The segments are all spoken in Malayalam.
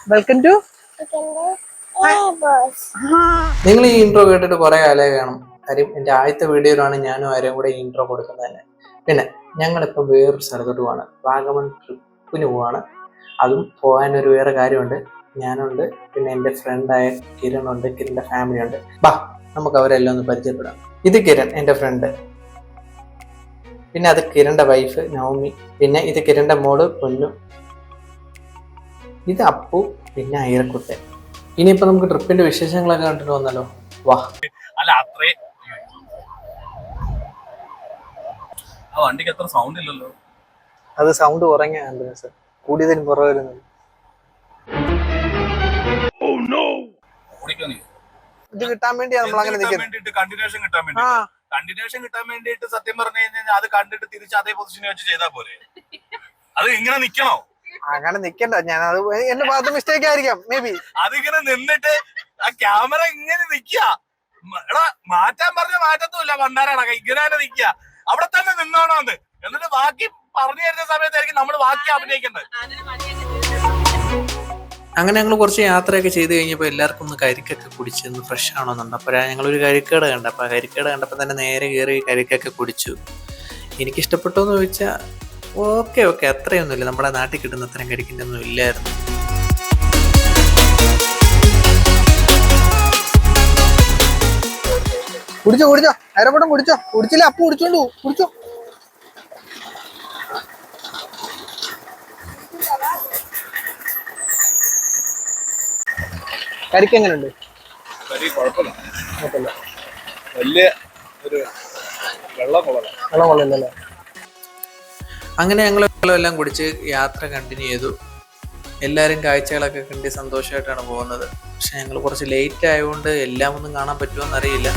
Welcome to. നിങ്ങൾ ഈ ഇൻട്രോ കേട്ടിട്ട് കുറെ കാലമായി കാണും. കാര്യം എൻ്റെ ആദ്യത്തെ വീഡിയോയിലാണ് ഞാനും ആരും കൂടെ ഇൻട്രോ കൊടുക്കുന്നത് തന്നെ. പിന്നെ ഞങ്ങളിപ്പോൾ വേറൊരു സ്ഥലത്തോട്ട് പോവാണ്. വാഗമൺ ട്രിപ്പിന് പോവാണ്. അതും പോകാനൊരു വേറെ കാര്യമുണ്ട്. ഞാനുണ്ട്, പിന്നെ എൻ്റെ ഫ്രണ്ടായ കിരണുണ്ട്, കിരണിൻ്റെ ഫാമിലി ഉണ്ട്. ബാ നമുക്ക് അവരെല്ലാം ഒന്ന് പരിചയപ്പെടാം. ഇത് കിരൺ, എൻ്റെ ഫ്രണ്ട്. പിന്നെ അത് കിരണിൻ്റെ വൈഫ് നവമി. പിന്നെ ഇത് കിരണിൻ്റെ മോള് പൊന്നു. ഇത് അപ്പു, പിന്നെ ഐറക്കുട്ടൻ. ഇനിയിപ്പോ നമുക്ക് ട്രിപ്പിന്റെ വിശേഷങ്ങളൊക്കെ കണ്ടിട്ട് വന്നാലോ? വാ. അല്ല അത്രേ വണ്ടിക്ക് അത്ര സൗണ്ട് ഇല്ലല്ലോ. അത് സൗണ്ട് കുറഞ്ഞ ആംബുലൻസ്, കൂടിയതിന് പുറകെ വരുന്നത്. ഇത് കിട്ടാൻ വേണ്ടിയാണ് നമ്മൾ അങ്ങനെ നിൽക്കുന്നത്. കണ്ടിന്യൂഷൻ കിട്ടാൻ വേണ്ടിയിട്ട് സത്യം പറഞ്ഞു കഴിഞ്ഞാൽ അത് കണ്ടിട്ട് തിരിച്ച് അതേ പൊസിഷനിൽ വെച്ച് ചെയ്താൽ പോലെ. അത് ഇങ്ങനെ നിക്കണോ? അങ്ങനെ നിക്കണ്ട. ഞാൻ അത് എന്റെ ഭാഗത്ത് മിസ്റ്റേക്ക് ആയിരിക്കാം, മേ ബി. അതിങ്ങനെ നിന്നിട്ട് ആ ക്യാമറ ഇങ്ങനെ നിക്കുക. എടാ മാറ്റാൻ പറഞ്ഞ മാറ്റത്തുമില്ല, പണ്ടാരാണ് ഇങ്ങനെ തന്നെ നിക്കുക. അവിടെ തന്നെ നിന്നോണോ എന്ന്. എന്നിട്ട് ബാക്കി പറഞ്ഞു തരുന്ന സമയത്തായിരിക്കും നമ്മൾ ബാക്കി അഭിനയിക്കേണ്ടത്. അങ്ങനെ ഞങ്ങൾ കുറച്ച് യാത്രയൊക്കെ ചെയ്ത് കഴിഞ്ഞപ്പോൾ എല്ലാവർക്കും ഒന്ന് കരിക്കൊക്കെ കുടിച്ച് ഒന്ന് ഫ്രഷ് ആണോന്നുണ്ട്. അപ്പോൾ ഞങ്ങളൊരു കരിക്കേട് കണ്ടു. അപ്പോൾ ആ കരിക്കേട് കണ്ടപ്പോൾ തന്നെ നേരെ കയറി കരിക്കൊക്കെ കുടിച്ചു. എനിക്കിഷ്ടപ്പെട്ടോ എന്ന് ചോദിച്ചാൽ ഓക്കെ അത്രയൊന്നുമില്ല. നമ്മുടെ നാട്ടിൽ കിട്ടുന്ന അത്രയും കരിക്കിൻ്റെ ഒന്നും ഇല്ലായിരുന്നു. കുടിച്ചോ അരപ്പടം കുടിച്ചില്ല. അപ്പു കുടിച്ചോ. കരിക്ക് എങ്ങനെയുണ്ട്? വെള്ളം കൊള്ളില്ലല്ലേ. അങ്ങനെ ഞങ്ങൾ വെള്ളമെല്ലാം കുടിച്ച് യാത്ര കണ്ടിന്യൂ ചെയ്തു. എല്ലാവരും കാഴ്ചകളൊക്കെ കണ്ട് സന്തോഷമായിട്ടാണ് പോകുന്നത്. പക്ഷെ ഞങ്ങൾ കുറച്ച് ലേറ്റ് ആയതുകൊണ്ട് എല്ലാം ഒന്നും കാണാൻ പറ്റുമോയെന്നറിയില്ല.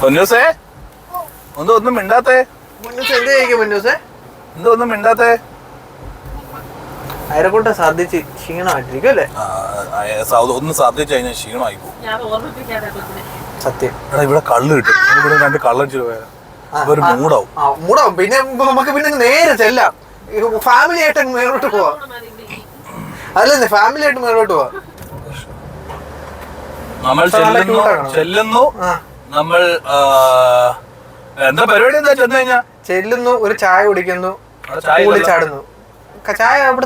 പൊന്നൂസേ ഒന്നും മിണ്ടാത്തേ? ഒന്നും മിണ്ടാത്തേ? അയരക്കൂട്ടം സാധിച്ച് ക്ഷീണമായിട്ടിരിക്കും അല്ലേ? ഒന്ന് സാധിച്ചു കഴിഞ്ഞാൽ ക്ഷീണമായി പോകും. സത്യം. ഇവിടെ കള്ള് കിട്ടും. ഇവിടെ 2 കള്ളടിച്ചു പോയാൽ ഒരു മൂടാവും. പിന്നെ നമുക്ക് പിന്നെ നേരെ ചെല്ലാം. ഫാമിലി ആയിട്ട് മേലോട്ട് പോവാം. അതല്ലേ, ഫാമിലി ആയിട്ട് മേലോട്ട് പോവാം. നമ്മൾ ചെല്ലുന്നു. നമ്മൾ എന്താ പരിപാടി? എന്താ ചെന്ന് കഴിഞ്ഞാ ചെല്ലുന്നു, ഒരു ചായ കുടിക്കുന്നു, ചാടുന്നു. ചായ അവിടെ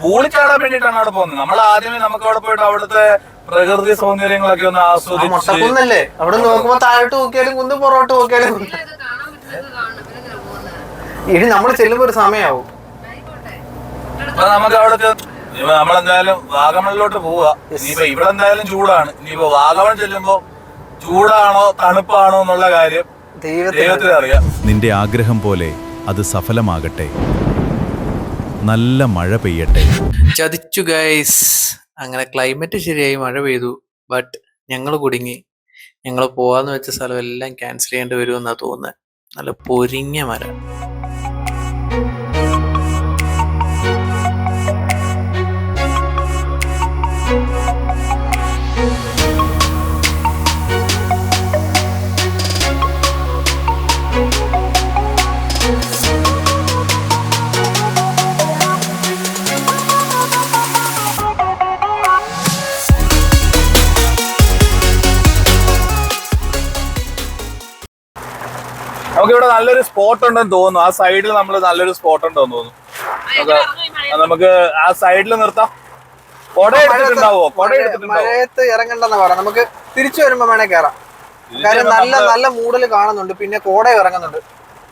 പൂളിച്ചാടാൻ വേണ്ടിട്ടാണ് അവിടെ പോകുന്നത്. നമ്മൾ ആദ്യമേ നമുക്ക് അവിടെ പോയിട്ട് അവിടുത്തെ പ്രകൃതി സൗന്ദര്യങ്ങളൊക്കെ ഒന്ന് ആസ്വദിക്കുന്നല്ലേ. അവിടെ നോക്കുമ്പോ താഴോട്ട് നോക്കിയാലും കുന്ന്, പുറകോട്ട് നോക്കിയാലും ഇനി നമ്മൾ ചെല്ലുമ്പോ ഒരു സമയാവും. നമുക്ക് അവിടെ നമ്മളെന്തായാലും വാഗമണിലോട്ട് പോവുക. ഇനിയിപ്പോ ഇവിടെ എന്തായാലും ചൂടാണ്. ഇനിയിപ്പോ വാഗമൺ ചെല്ലുമ്പോ ചൂടാണോ തണുപ്പാണോ എന്നുള്ള കാര്യം ദൈവത്തിന് അറിയാം. നിന്റെ ആഗ്രഹം പോലെ അത് സഫലമാകട്ടെ. നല്ല മഴ പെയ്യട്ടെ. ചതിച്ചു ഗൈസ്. അങ്ങനെ ക്ലൈമറ്റ് ശരിയായി, മഴ പെയ്തു. ബട്ട് ഞങ്ങൾ കുടുങ്ങി. ഞങ്ങൾ പോവാന്ന് വെച്ച സ്ഥലം എല്ലാം ക്യാൻസൽ ചെയ്യേണ്ടി വരുമെന്നാ തോന്നുന്നത്. നല്ല പൊരിഞ്ഞ മഴ. നമുക്കിവിടെ നല്ലൊരു സ്പോട്ട് ഉണ്ടെന്ന് തോന്നുന്നു. ആ സൈഡിൽ നമ്മൾ നല്ലൊരു സ്പോട്ട് ഉണ്ടെന്ന് തോന്നുന്നു. നമുക്ക് ആ സൈഡിൽ നിർത്താം. കൊട എടുത്തിട്ടുണ്ടാവോ? മഴയത്ത് ഇറങ്ങണ്ടെന്ന് പറയാം. നമുക്ക് തിരിച്ചു വരുമ്പോ വേണേ കയറാം. കാര്യം നല്ല മൂടൽ കാണുന്നുണ്ട്. പിന്നെ കോട ഇറങ്ങുന്നുണ്ട്.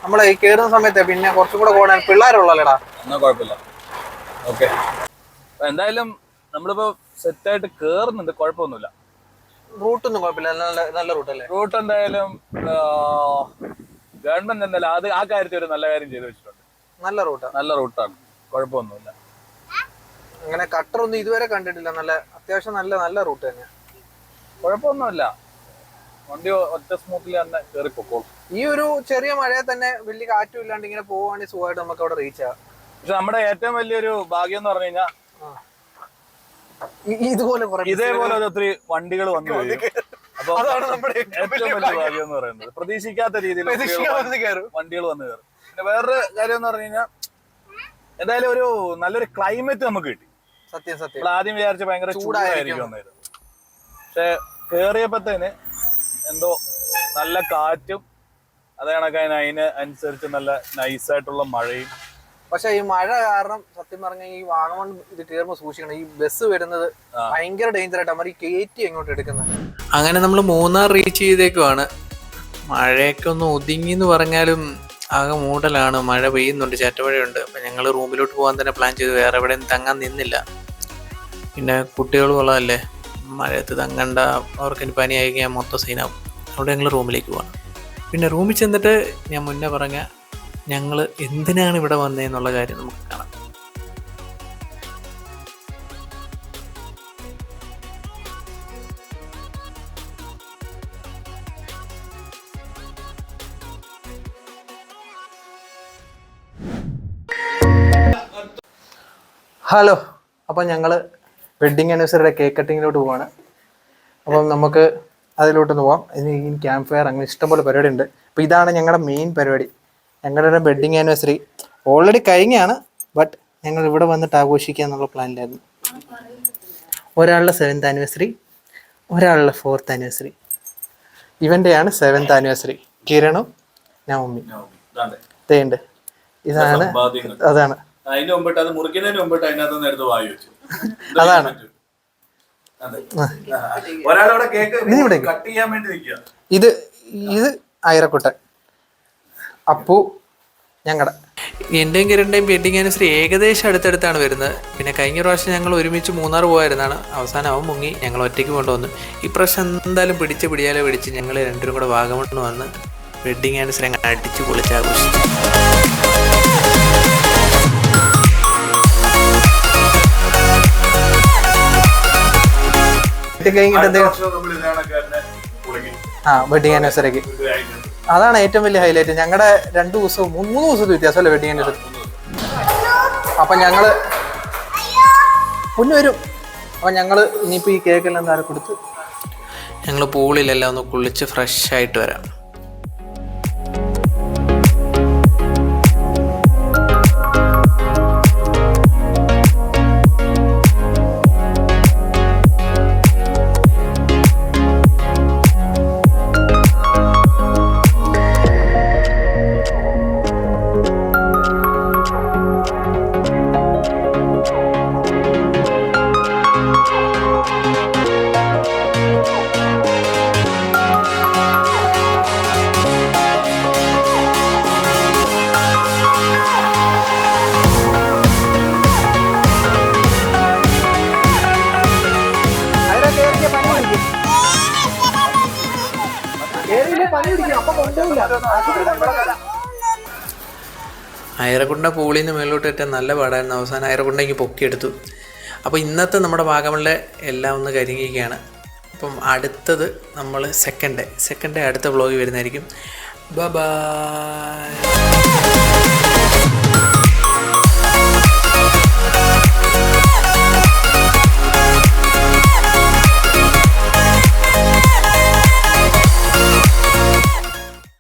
നമ്മളെ ഈ കയറുന്ന സമയത്ത് പിന്നെ കുറച്ചും കൂടെ കോട. പിള്ളേരുള്ളല്ലേടാ, എന്നാ കുഴപ്പമില്ല. ഓക്കെ, എന്തായാലും നമ്മളിപ്പോ സെറ്റായിട്ട് കേറുന്നുണ്ട്. കുഴപ്പമൊന്നുമില്ല. റൂട്ടൊന്നും കുഴപ്പമില്ല. നല്ല റൂട്ടല്ലേ? റൂട്ട് എന്തായാലും ഗവൺമെന്റ് എന്തായാലും അത് ആ കാര്യത്തിൽ ഒരു നല്ല കാര്യം ചെയ്തു വെച്ചിട്ടുണ്ട്. നല്ല റൂട്ടാണ്, നല്ല റൂട്ടാണ്, കുഴപ്പമൊന്നുമില്ല. അങ്ങനെ കട്ടറൊന്നും ഇതുവരെ കണ്ടിട്ടില്ല. നല്ല അത്യാവശ്യം നല്ല നല്ല റൂട്ട് തന്നെ, കുഴപ്പമൊന്നുമില്ല. വണ്ടി ഒറ്റ സ്മൂത്തില് തന്നെ കയറി പൊക്കോളും. ഈ ഒരു ചെറിയ മഴയെ തന്നെ വലിയ കാറ്റും ഇല്ലാണ്ട് ഇങ്ങനെ പോവുകയാണെങ്കിൽ സുഖമായിട്ട് നമുക്ക് അവിടെ റീച്ച് ആവാം. പക്ഷെ നമ്മുടെ ഏറ്റവും വലിയൊരു ഭാഗ്യം എന്ന് പറഞ്ഞു കഴിഞ്ഞാൽ ഇതേപോലെ ഒത്തിരി വണ്ടികൾ വന്നു വരും. അപ്പൊ അതാണ് നമ്മുടെ ഏറ്റവും വലിയ ഭാഗ്യം എന്ന് പറയുന്നത്. പ്രതീക്ഷിക്കാത്ത രീതിയിൽ വണ്ടികൾ വന്നു കയറും. പിന്നെ വേറൊരു കാര്യം എന്ന് പറഞ്ഞു കഴിഞ്ഞാൽ എന്തായാലും ഒരു നല്ലൊരു ക്ലൈമറ്റ് നമുക്ക് കിട്ടി. സത്യം സത്യം. നമ്മൾ ആദ്യം വിചാരിച്ച ഭയങ്കര ചൂടായിരിക്കും എന്നായിരുന്നു. പക്ഷെ കേറിയപ്പോഴത്തേന് എന്തോ നല്ല കാറ്റും അതേ കണക്കാന് അതിന് അനുസരിച്ച് നല്ല നൈസായിട്ടുള്ള മഴയും. പക്ഷെ ഈ മഴ കാരണം സത്യം പറഞ്ഞ ഈ വാഗമൺ ഇത് കയറുമ്പോൾ സൂക്ഷിക്കണം. ഈ ബസ് വരുന്നത് ഭയങ്കര ഡേഞ്ചർ ആയിട്ട് അവർ ഈ കയറ്റി എങ്ങോട്ട് എടുക്കുന്നത്. അങ്ങനെ നമ്മൾ മൂന്നാർ റീച്ച് ചെയ്തേക്കുവാണ്. മഴയൊക്കെ ഒന്ന് ഒതുങ്ങി എന്ന് പറഞ്ഞാലും ആകെ മൂടലാണ്, മഴ പെയ്യുന്നുണ്ട്, ചാറ്റമഴയുണ്ട്. അപ്പം ഞങ്ങൾ റൂമിലോട്ട് പോകാൻ തന്നെ പ്ലാൻ ചെയ്തു, വേറെ എവിടെയും തങ്ങാൻ നിന്നില്ല. പിന്നെ കുട്ടികളും ഉള്ളതല്ലേ, മഴയത്ത് തങ്ങണ്ട, അവർക്കിനി പനി ആയി കഴിഞ്ഞാൽ മൊത്തം സീനാവും. അവിടെ ഞങ്ങൾ റൂമിലേക്ക് പോകണം. പിന്നെ റൂമിൽ ചെന്നിട്ട് ഞാൻ മുന്നേ പറഞ്ഞ ഞങ്ങൾ എന്തിനാണ് ഇവിടെ വന്നതെന്നുള്ള കാര്യം നമുക്ക് കാണാം. ഹലോ, അപ്പം ഞങ്ങൾ വെഡ്ഡിങ് ആനിവേഴ്സറിയുടെ കേക്ക് കട്ടിങ്ങിലോട്ട് പോവാണ്. അപ്പം നമുക്ക് അതിലോട്ടൊന്ന് പോവാം. ഇനി ക്യാമ്പ് ഫയർ അങ്ങനെ ഇഷ്ടംപോലെ പരിപാടി ഉണ്ട്. അപ്പോൾ ഇതാണ് ഞങ്ങളുടെ മെയിൻ പരിപാടി. ഞങ്ങളുടെ വെഡ്ഡിങ് ആനിവേഴ്സറി ഓൾറെഡി കഴിഞ്ഞാണ്, ബട്ട് ഞങ്ങൾ ഇവിടെ വന്നിട്ട് ആഘോഷിക്കുക എന്നുള്ള പ്ലാനിലായിരുന്നു. ഒരാളുടെ 7th ആനിവേഴ്സറി, ഒരാളുടെ 4th ആനിവേഴ്സറി. ഇവൻ്റെയാണ് 7th ആനിവേഴ്സറി. കിരണും നവമി തേണ്ട്. ഇതാണ് അതാണ് അതിന്റെ മുമ്പിട്ട് അത് മുറിക്കുന്നതിന് മുമ്പിട്ട് അതിനകത്ത് എടുത്ത് വായു വെച്ചു. അതാണ് ഒരാളവിടെ കേക്ക് കട്ട് ചെയ്യാൻ വേണ്ടി നിൽക്കുക. ഇത് ഐറക്കുട്ടൻ, അപ്പു ഞങ്ങളുടെ. എൻ്റെയും കിരണിൻ്റെയും വെഡിങ് ആനിവേഴ്സറി ഏകദേശം അടുത്തടുത്താണ് വരുന്നത്. പിന്നെ കഴിഞ്ഞ പ്രാവശ്യം ഞങ്ങൾ ഒരുമിച്ച് മൂന്നാർ പോയായിരുന്നാണ്. അവസാനം അവൻ മുങ്ങി, ഞങ്ങൾ ഒറ്റയ്ക്ക് കൊണ്ടുവന്നു. ഈ പ്രാവശ്യം എന്തായാലും പിടിയാലേ പിടിച്ച് ഞങ്ങൾ രണ്ടുപേരും കൂടെ വാഗമണ്ണ് വന്ന് വെഡിങ് ആനിവേഴ്സറി അങ്ങനെ അടിച്ച് പൊളിച്ച് ആഘോഷിച്ചു. വെഡിങ് ആനിവേഴ്സറിക്ക് അതാണ് ഏറ്റവും വലിയ ഹൈലൈറ്റ്. ഞങ്ങളുടെ 2 ദിവസവും 3 ദിവസത്തെ വ്യത്യാസമല്ലേ വെഡിങ് ആനിവേഴ്സറി. അപ്പം ഞങ്ങള് പൊന്നു വരും. അപ്പം ഞങ്ങള് ഇനിയിപ്പോൾ ഈ കേക്കെല്ലാം താഴെ കൊടുത്ത് ഞങ്ങൾ പൂളിലെല്ലാം ഒന്ന് കുളിച്ച് ഫ്രഷ് ആയിട്ട് വരാം. ഐറക്കുണ്ട പൂളിൽ നിന്ന് മേലോട്ട് ഏറ്റവും നല്ല പാടായിരുന്നു. അവസാനം ഐറക്കുണ്ടയ്ക്ക് പൊക്കിയെടുത്തു. അപ്പോൾ ഇന്നത്തെ നമ്മുടെ വാഗമണിലെ എല്ലാം ഒന്ന് കരിങ്ങിയിരിക്കുകയാണ്. അപ്പം അടുത്തത് നമ്മൾ സെക്കൻഡ് ഡേ അടുത്ത വ്ളോഗ് വരുന്നതായിരിക്കും. ബൈ.